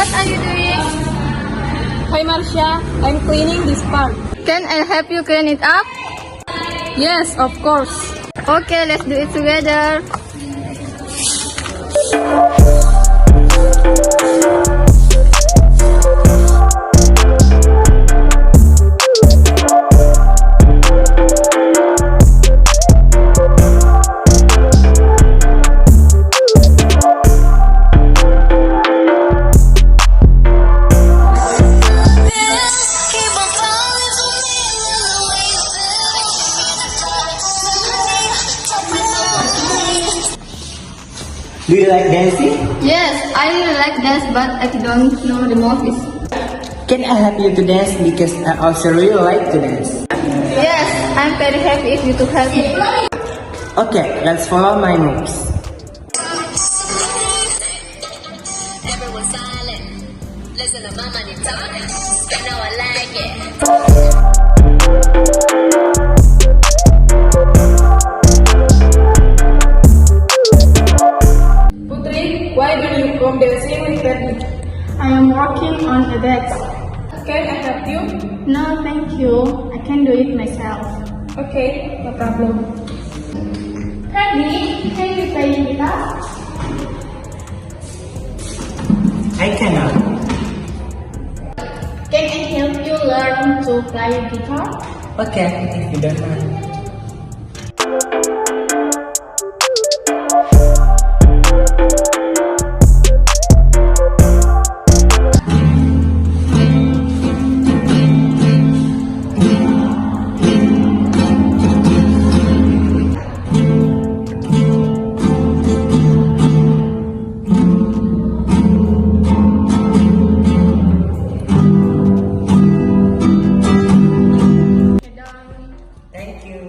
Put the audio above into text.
what are you doing? Hi Marcia, I'm cleaning this part. Can I help you clean it up? Yes, of course. Okay, let's do it together. Do you like dancing? Yes, I really like dance, but I don't know the moves. Can I help you to dance because I also really like to dance? Yes, I'm very happy if you to help me. Okay, let's follow my moves. Everyone silent. Listen to my money talking. You know I like it. Putri, why don't you come dancing with Ferdi? I am working on a desk. Can I help you? No, thank you. I can do it myself. Okay, no problem. Ferdi, can you play guitar? I cannot. Can I help you learn to play guitar? Okay, if you don't mind. Thank you.